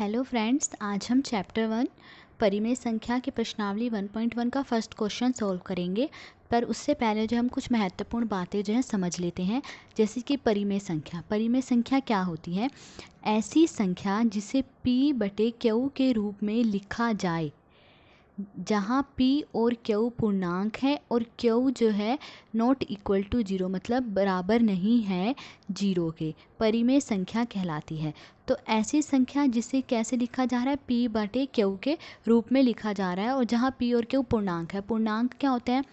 Hello friends, आज हम chapter 1 परिमेय संख्या की प्रश्नावली 1.1 का फर्स्ट क्वेश्चन सॉल्व करेंगे। पर उससे पहले जो हम कुछ महत्वपूर्ण बातें जो है समझ लेते हैं, जैसे कि परिमेय संख्या। परिमेय संख्या क्या होती है? ऐसी संख्या जिसे p/q के रूप में लिखा जाए, जहाँ p और q पूर्णांक है और q जो है नॉट इक्वल टू जीरो, मतलब बराबर नहीं है जीरो के, परिमेय संख्या कहलाती है। तो ऐसी संख्या जिसे कैसे लिखा जा रहा है, p/q के रूप में लिखा जा रहा है, और जहाँ p और q पूर्णांक है। पूर्णांक क्या होते हैं?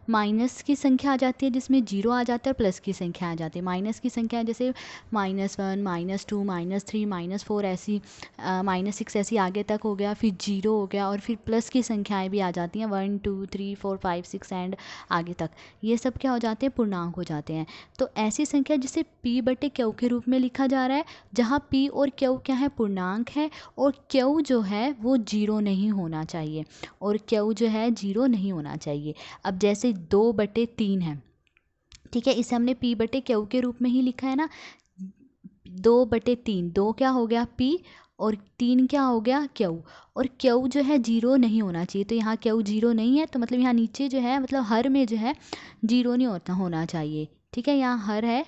माइनस की संख्या आ जाती है जिसमें जीरो आ जाता है, प्लस की संख्या आ जाती है। माइनस की संख्या जैसे -1, -2, -3, -4, ऐसी -6 ऐसी आगे तक हो गया, फिर जीरो हो गया, और फिर प्लस की संख्याएं भी आ जाती हैं 1, 2, 3, 4, 5, 6 एंड आगे तक। ये सब क्या हो जाते हैं? पूर्णांक हो जाते हैं। तो ऐसी संख्या जिसे p/q के रूप में लिखा जा रहा है, जहाँ p और q क्या है? पूर्णांक है, और q जो है वो जीरो नहीं होना चाहिए, और q जो है जीरो नहीं होना चाहिए। अब जैसे 2/3 है, ठीक है, इसे हमने p/q के रूप में ही लिखा है ना। 2/3, 2 क्या हो गया? p, और 3 क्या हो गया? q। और q जो है जीरो नहीं होना चाहिए, तो यहाँ q जीरो नहीं है, तो मतलब यहाँ नीचे जो है, मतलब हर में जो है जीरो नहीं होना चाहिए। ठीक है, यहाँ हर है,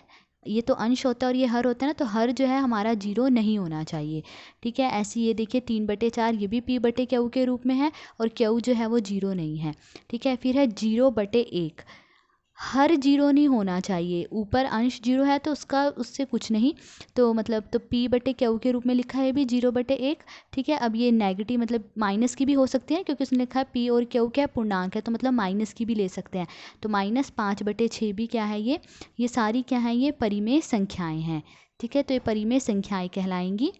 ये तो अंश होता है और ये हर होता है ना, तो हर जो है हमारा जीरो नहीं होना चाहिए। ठीक है, ऐसे ये देखिए 3/4, ये भी p/q के रूप में है, और q जो है वो जीरो नहीं है। ठीक है, फिर है 0/1, हर जीरो नहीं होना चाहिए। ऊपर अंश जीरो है तो उससे कुछ नहीं, तो मतलब तो p/q के रूप में लिखा है भी 0/1। ठीक है, अब ये नेगेटिव मतलब माइनस की भी हो सकती है, क्योंकि उसने लिखा है p और q क्या पूर्णांक है, तो मतलब माइनस की भी ले सकते हैं। तो -5/6 भी क्या है? ये सारी क्या है? ये परिमेय संख्याएं हैं। ठीक है, तो ये परिमेय संख्याएं कहलाएंगी।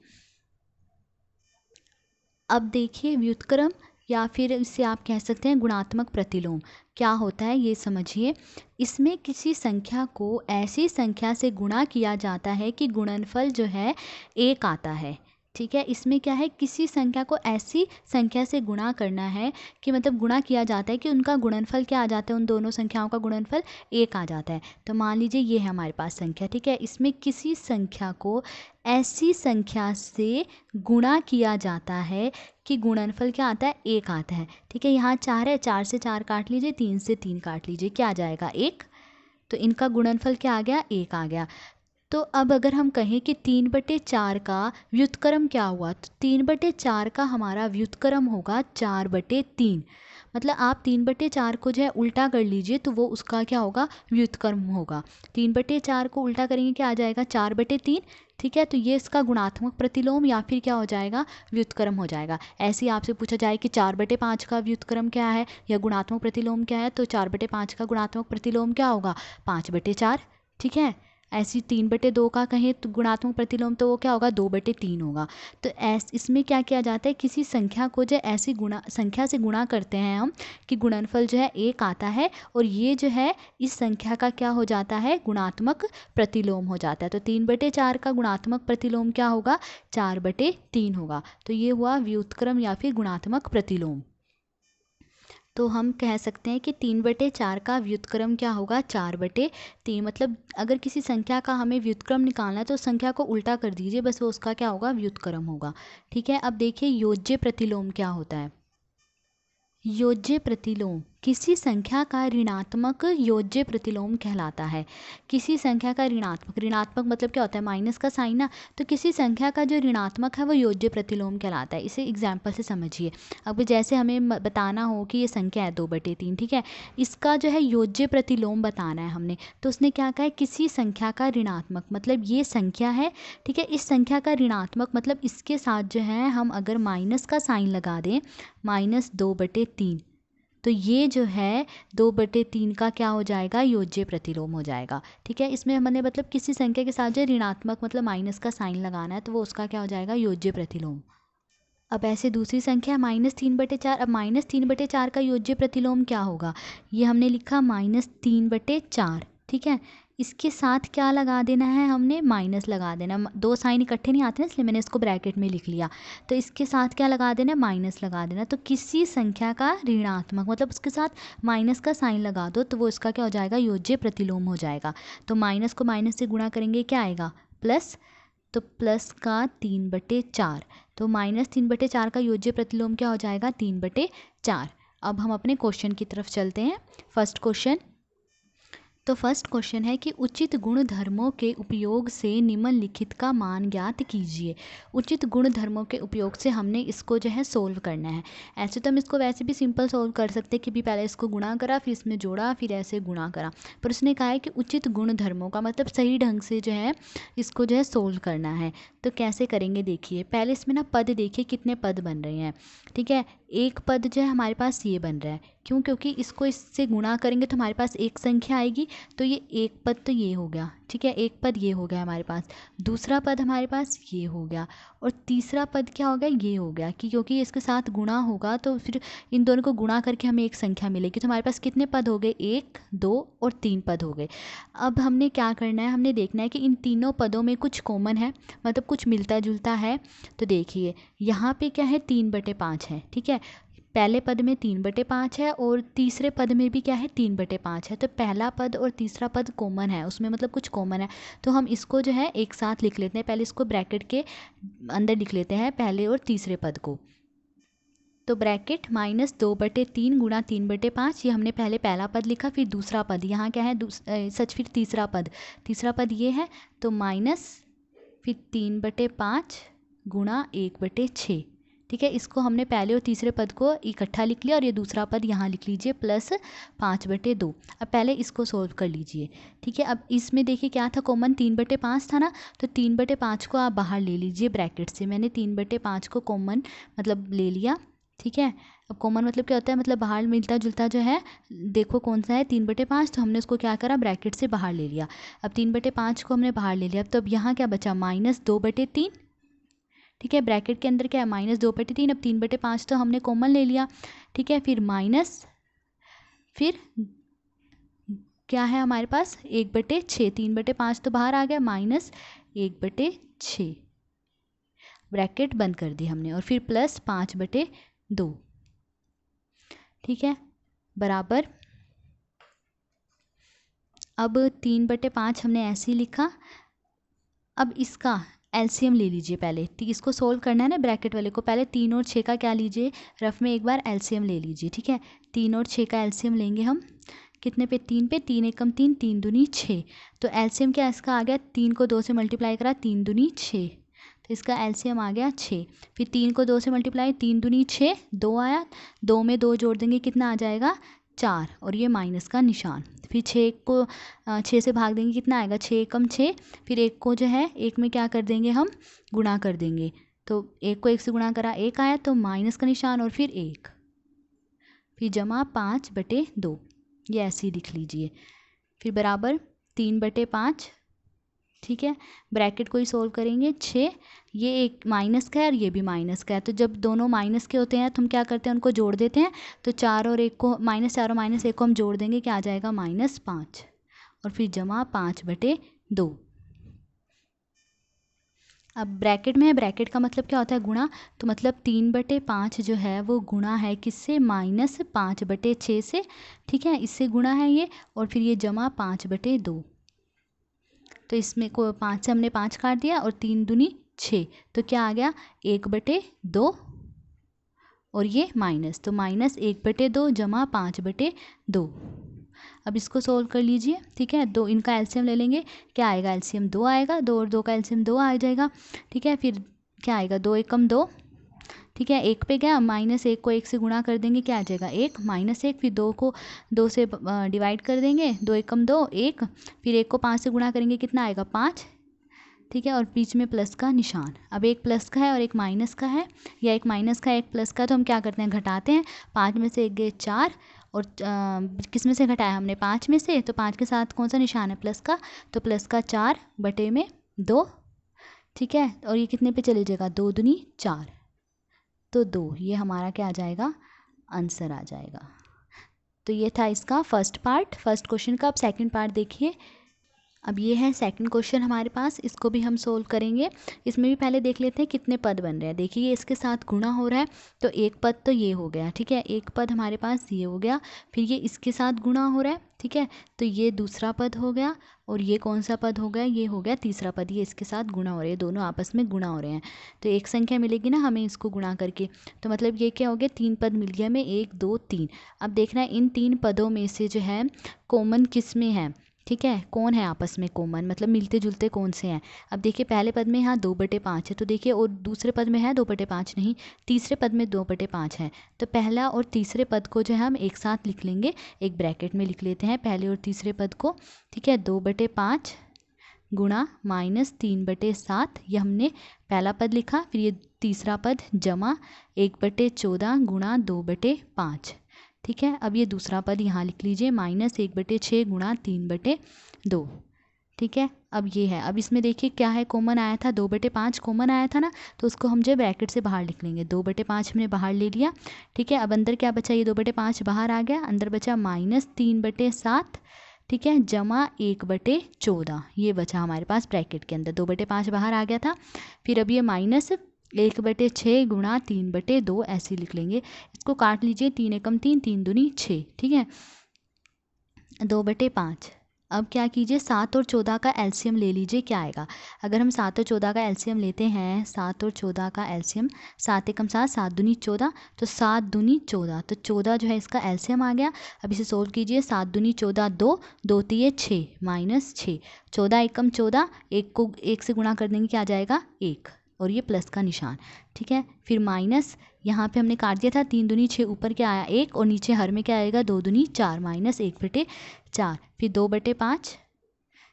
अब देखिए व्युत्क्रम, या फिर इसे आप कह सकते हैं गुणात्मक प्रतिलोम, क्या होता है ये समझिए। इसमें किसी संख्या को ऐसी संख्या से गुणा किया जाता है कि गुणनफल जो है 1 आता है। ठीक है, इसमें क्या है? किसी संख्या को ऐसी संख्या से गुणा करना है कि मतलब गुणा किया जाता है कि उनका गुणनफल क्या आ जाता है, उन दोनों संख्याओं का गुणनफल 1 आ जाता है। तो मान लीजिए ये है हमारे पास संख्या। ठीक है, इसमें किसी संख्या को ऐसी संख्या से गुणा किया जाता है कि गुणनफल क्या आता है? 1 आता है। ठीक है, यहाँ 4 है, 4 से 4 काट लीजिए, 3 से 3 काट लीजिए, क्या आ जाएगा? 1। तो इनका गुणनफल क्या आ गया? 1 आ गया। तो अब अगर हम कहें कि 3/4 का व्युत्क्रम क्या हुआ, तो 3/4 का हमारा व्युत्क्रम होगा 4/3। मतलब आप 3/4 को जो है उल्टा कर लीजिए, तो वो उसका क्या होगा? व्युत्क्रम होगा। 3/4 को उल्टा करेंगे, क्या आ जाएगा? 4/3। ठीक है, तो ये इसका गुणात्मक प्रतिलोम या फिर क्या हो जाएगा? व्युत्क्रम हो जाएगा। ऐसे ही आपसे पूछा जाए कि 4/5 का व्युत्क्रम क्या है या गुणात्मक प्रतिलोम क्या है, तो 4/5 का गुणात्मक प्रतिलोम क्या होगा? 5/4। ठीक है, ऐसी 3/2 का कहें तो गुणात्मक प्रतिलोम, तो वो क्या होगा? 2/3 होगा। तो इसमें क्या किया जाता है? किसी संख्या को जो ऐसी संख्या से गुणा करते हैं हम कि गुणनफल जो है 1 आता है, और ये जो है इस संख्या का क्या हो जाता है? गुणात्मक प्रतिलोम हो जाता है। तो 3/4 का गुणात्मक प्रतिलोम क्या होगा? 4/3 होगा। तो ये हुआ व्युत्क्रम या फिर गुणात्मक प्रतिलोम। तो हम कह सकते हैं कि 3/4 का व्युत्क्रम क्या होगा? 4/3। मतलब अगर किसी संख्या का हमें व्युत्क्रम निकालना है तो संख्या को उल्टा कर दीजिए, बस वो उसका क्या होगा? व्युत्क्रम होगा। ठीक है, अब देखिए योज्य प्रतिलोम क्या होता है। योज्य प्रतिलोम किसी संख्या का ऋणात्मक योज्य प्रतिलोम कहलाता है। किसी संख्या का ऋणात्मक मतलब क्या होता है? माइनस का साइन ना, तो किसी संख्या का जो ऋणात्मक है वो योज्य प्रतिलोम कहलाता है। इसे एग्जाम्पल से समझिए। अब जैसे हमें बताना हो कि ये संख्या है 2/3, ठीक है, इसका जो है योज्य प्रतिलोम बताना है हमने, तो उसने क्या कहा है? किसी संख्या का ऋणात्मक, मतलब ये संख्या है, ठीक है, इस संख्या का ऋणात्मक मतलब इसके साथ जो है हम अगर माइनस का साइन लगा दें, -2/3, तो ये जो है 2/3 का क्या हो जाएगा? योज्य प्रतिलोम हो जाएगा। ठीक है, इसमें हमने मतलब किसी संख्या के साथ जो ऋणात्मक मतलब माइनस का साइन लगाना है, तो वो उसका क्या हो जाएगा? योज्य प्रतिलोम। अब ऐसे दूसरी संख्या -3/4। अब -3/4 का योज्य प्रतिलोम क्या होगा? ये हमने लिखा -3/4। ठीक है, इसके साथ क्या लगा देना है? हमने माइनस लगा देना। दो साइन इकट्ठे नहीं आते ना, इसलिए मैंने इसको ब्रैकेट में लिख लिया। तो इसके साथ क्या लगा देना? माइनस लगा देना। तो किसी संख्या का ऋणात्मक मतलब उसके साथ माइनस का साइन लगा दो, तो वो इसका क्या हो जाएगा? योज्य प्रतिलोम हो जाएगा। तो माइनस को माइनस से गुणा करेंगे, क्या आएगा? प्लस। तो प्लस का 3/4, तो -3/4 का योज्य प्रतिलोम क्या हो जाएगा, 3/4। अब हम अपने क्वेश्चन की तरफ चलते हैं। फर्स्ट क्वेश्चन, तो फर्स्ट क्वेश्चन है कि उचित गुण धर्मों के उपयोग से निम्नलिखित का मान ज्ञात कीजिए। उचित गुण धर्मों के उपयोग से हमने इसको जो है सोल्व करना है। ऐसे तो हम इसको वैसे भी सिंपल सोल्व कर सकते हैं कि भी पहले इसको गुणा करा, फिर इसमें जोड़ा, फिर ऐसे गुणा करा, पर उसने कहा है कि उचित गुण धर्मों का मतलब सही ढंग से जो है इसको जो है सोल्व करना है। तो कैसे करेंगे देखिए, पहले इसमें ना पद देखिए कितने पद बन रहे हैं। ठीक है, एक पद जो है हमारे पास ये बन रहा है, क्यों, क्योंकि इसको इससे गुणा करेंगे तो हमारे पास एक संख्या आएगी, तो ये एक पद तो ये हो गया। ठीक है, एक पद ये हो गया हमारे पास, दूसरा पद हमारे पास ये हो गया, और तीसरा पद क्या हो गया, ये हो गया, कि क्योंकि इसके साथ गुणा होगा तो फिर इन दोनों को गुणा करके हमें एक संख्या मिलेगी। तो हमारे पास कितने पद हो गए, 1, 2 और 3 पद हो गए। अब हमने क्या करना है, हमने देखना है कि इन तीनों पदों में कुछ कॉमन है, मतलब कुछ मिलता जुलता है। तो देखिए यहाँ पे क्या है, 3/5 है। ठीक है, पहले पद में 3/5 है और तीसरे पद में भी क्या है, 3/5 है। तो पहला पद और तीसरा पद कॉमन है, उसमें मतलब कुछ कॉमन है, तो हम इसको जो है एक साथ लिख लेते हैं। पहले इसको ब्रैकेट के अंदर लिख लेते हैं, पहले और तीसरे पद को। तो ब्रैकेट -2/3 गुणा 3/5, ये हमने पहले पहला पद लिखा, फिर दूसरा पद यहाँ क्या है, फिर तीसरा पद ये है, तो माइनस फिर 3/5 गुणा 1/6। ठीक है, इसको हमने पहले और तीसरे पद को इकट्ठा लिख लिया, और ये दूसरा पद यहाँ लिख लीजिए प्लस 5/2। अब पहले इसको सोल्व कर लीजिए। ठीक है, अब इसमें देखिए क्या था कॉमन, 3/5 था ना, तो 3/5 को आप बाहर ले लीजिए ब्रैकेट से। मैंने 3/5 को कॉमन मतलब ले लिया। ठीक है, अब कॉमन मतलब क्या होता है, मतलब बाहर मिलता जुलता जो है, देखो कौन सा है, 3/5, तो हमने उसको क्या करा, ब्रैकेट से बाहर ले लिया। अब 3/5 को हमने बाहर ले लिया, तो अब यहाँ क्या बचा, -2/3। ठीक है, ब्रैकेट के अंदर क्या है, -2/3। अब 3/5 तो हमने कॉमन ले लिया। ठीक है, फिर माइनस, फिर क्या है हमारे पास, 1/6। 3/5 तो बाहर आ गया, -1/6, ब्रैकेट बंद कर दी हमने, और फिर प्लस 5/2। ठीक है, बराबर, अब 3/5 हमने ऐसे ही लिखा। अब इसका एलसीएम ले लीजिए पहले, इसको सोल्व करना है ना ब्रैकेट वाले को, पहले 3 और 6 का क्या लीजिए, रफ में एक बार एलसीएम ले लीजिए। ठीक है, 3 और 6 का एलसीएम लेंगे हम, कितने पे, 3 पे, 3 एकम 3, 3 दूनी 6। तो एलसीएम क्या इसका आ गया, 3 को 2 से मल्टीप्लाई करा, 3 दूनी 6, तो इसका एलसीएम आ गया 6। फिर 3 को 2 से मल्टीप्लाई, 3 दूनी 6, 2 आया, 2 में 2 जोड़ देंगे, कितना आ जाएगा, 4, और ये माइनस का निशान। फिर 6 को 6 से भाग देंगे, कितना आएगा, 6 एकम 6, फिर 1 को जो है 1 में क्या कर देंगे हम, गुणा कर देंगे, तो 1 को 1 से गुणा करा, 1 आया, तो माइनस का निशान, और फिर 1, फिर जमा 5/2, ये ऐसे ही लिख लीजिए। फिर बराबर 3/5। ठीक है, ब्रैकेट को ही सोल्व करेंगे, 6, ये एक माइनस का है और ये भी माइनस का है, तो जब दोनों माइनस के होते हैं तो हम क्या करते हैं, उनको जोड़ देते हैं। तो 4 और 1 को, -4 और -1 को हम जोड़ देंगे, क्या आ जाएगा, -5, और फिर जमा 5/2। अब ब्रैकेट में है, ब्रैकेट का मतलब क्या होता है, गुणा, तो मतलब 3/5 जो है वो गुणा है किससे, -5/6 से। ठीक है, इससे गुणा है ये, और फिर ये जमा 5/2। तो इसमें को 5 से हमने 5 काट दिया, और 3 दूनी 6, तो क्या आ गया, 1/2, और ये माइनस, तो -1/2 जमा 5/2। अब इसको सोल्व कर लीजिए। ठीक है, दो इनका एलसीएम ले लेंगे, क्या आएगा, एलसीएम 2 आएगा, 2 और 2 का एलसीएम 2 आ जाएगा। ठीक है, फिर क्या आएगा, 2 एकम 2। ठीक है, 1 पे गया, -1 को 1 से गुणा कर देंगे, क्या आ जाएगा, 1, -1, फिर 2 को 2 से डिवाइड कर देंगे, 2 एकम 2, 1, फिर 1 को 5 से गुणा करेंगे, कितना आएगा, 5। ठीक है, और बीच में प्लस का निशान। अब एक प्लस का है और एक माइनस का है, या एक माइनस का एक प्लस का, तो हम क्या करते हैं, घटाते हैं। 5 में से 1 गए 4, और किस में से घटाया हमने, 5 में से, तो 5 के साथ कौन सा निशान है, प्लस का, तो प्लस का 4/2। ठीक है, और ये कितने पे चले जाएगा, 2 दूनी 4, तो 2, ये हमारा क्या आ जाएगा, आंसर आ जाएगा। तो ये था इसका फर्स्ट पार्ट, फर्स्ट क्वेश्चन का। अब सेकंड पार्ट देखिए। अब ये है सेकंड क्वेश्चन हमारे पास, इसको भी हम सोल्व करेंगे। इसमें भी पहले देख लेते हैं कितने पद बन रहे हैं। देखिए ये इसके साथ गुणा हो रहा है, तो एक पद तो ये हो गया, ठीक है, एक पद हमारे पास ये हो गया। फिर ये इसके साथ गुणा हो रहा है, ठीक है, तो ये दूसरा पद हो गया। और ये कौन सा पद हो गया, ये हो गया तीसरा पद, ये इसके साथ गुणा हो रहे हैं, दोनों आपस में गुणा हो रहे हैं। तो एक संख्या मिलेगी ना हमें इसको गुणा करके, तो मतलब ये क्या हो गया, 3 पद मिल गया हमें, 1 2 3। अब देखना है इन 3 पदों में से जो है कॉमन किस में है, ठीक है, कौन है आपस में कॉमन, मतलब मिलते जुलते कौन से हैं। अब देखिए पहले पद में यहाँ 2/5 है, तो देखिए, और दूसरे पद में है 2/5 नहीं, तीसरे पद में 2/5 है। तो पहला और तीसरे पद को जो है हम एक साथ लिख लेंगे, एक ब्रैकेट में लिख लेते हैं पहले और तीसरे पद को, ठीक है। 2/5 गुणा -3/7, ये हमने पहला पद लिखा। फिर ये तीसरा पद जमा 1/14 गुणा 2/5, ठीक है। अब ये दूसरा पद यहाँ लिख लीजिए, -1/6 गुणा 3/2, ठीक है। अब ये है, अब इसमें देखिए क्या है, कॉमन आया था 2/5 कॉमन आया था ना, तो उसको हम जो ब्रैकेट से बाहर लिख लेंगे। 2/5 हमने बाहर ले लिया, ठीक है। अब अंदर क्या बचा, ये 2/5 बाहर आ गया, अंदर बचा -3/7, ठीक है, जमा 1/14, ये बचा हमारे पास ब्रैकेट के अंदर। 2/5 बाहर आ गया था। फिर अब ये -1/6 गुणा 3/2 ऐसे लिख लेंगे। इसको काट लीजिए, 3 एकम 3, 3 दूनी 6, ठीक है। 2/5, अब क्या कीजिए, 7 और 14 का एलसीएम ले लीजिए, क्या आएगा। अगर हम 7 और 14 का एलसीएम लेते हैं, 7 और 14 का एलसीएम, 7 एकम 7, 7 दूनी 14, तो 7 दूनी 14, तो 14 जो है इसका एलसीएम आ गया। अब इसे सोल्व कीजिए, 7 दूनी 14 2, 2 तिये 6, -6, 14 एकम 14, एक को एक से गुणा कर देंगे, क्या आ जाएगा 1, और ये प्लस का निशान, ठीक है। फिर माइनस, यहाँ पे हमने काट दिया था, 3 दूनी 6, ऊपर क्या आया 1, और नीचे हर में क्या आएगा 2 दूनी 4, -1/4, फिर 2/5,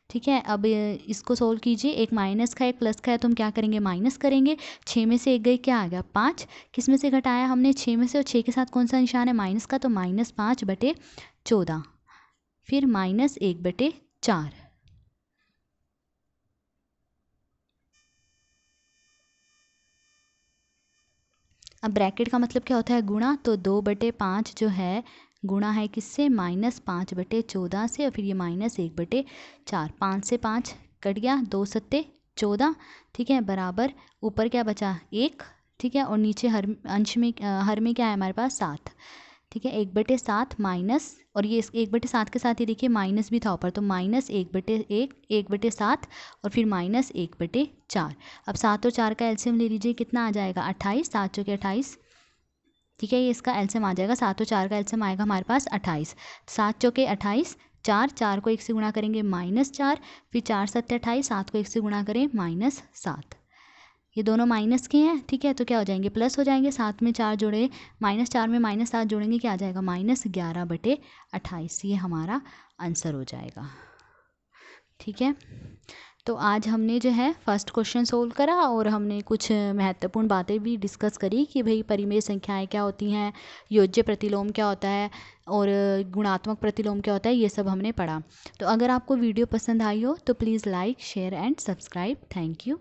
ठीक है। अब इसको सोल्व कीजिए, एक माइनस का एक प्लस का है, तो हम क्या करेंगे, माइनस करेंगे। 6 में से एक गई, क्या आ गया 5, किस में से घटाया हमने 6 में से, और 6 के साथ कौन सा निशान है, माइनस का, तो -5/14, फिर -1/4। अब ब्रैकेट का मतलब क्या होता है, गुणा, तो 2/5 जो है गुणा है किससे, -5/14 से, और फिर ये -1/4, 5 से 5 कट गया, 2 सत्ते 14, ठीक है, बराबर ऊपर क्या बचा 1, ठीक है, और नीचे हर अंश में हर में क्या है हमारे पास 7, ठीक है। 1/7 माइनस, और ये 1/7 के साथ ये देखिए माइनस भी था ऊपर, तो -1/1, 1/7, और फिर -1/4। अब 7 और 4 का एलसीएम ले लीजिए, कितना आ जाएगा 28, 7 चौके 28, ठीक है, ये इसका एलसीएम आ जाएगा। 7 और 4 का एलसीएम आएगा हमारे पास 28, 7 चौके 28, 4 को 1 से गुणा करेंगे -4, फिर 4 सत्ते 28, 7 को 1 से गुणा करें -7, ये दोनों माइनस के हैं, ठीक है, तो क्या हो जाएंगे, प्लस हो जाएंगे। 7 में 4 जोड़े, -4 में -7 जोड़ेंगे, क्या आ जाएगा, -11/28, ये हमारा आंसर हो जाएगा, ठीक है। तो आज हमने जो है फर्स्ट क्वेश्चन सोल्व करा, और हमने कुछ महत्वपूर्ण बातें भी डिस्कस करी कि भाई परिमेय संख्याएं क्या होती हैं, योज्य प्रतिलोम क्या होता है, और गुणात्मक प्रतिलोम क्या होता है, ये सब हमने पढ़ा। तो अगर आपको वीडियो पसंद आई हो तो please like share and subscribe. Thank you.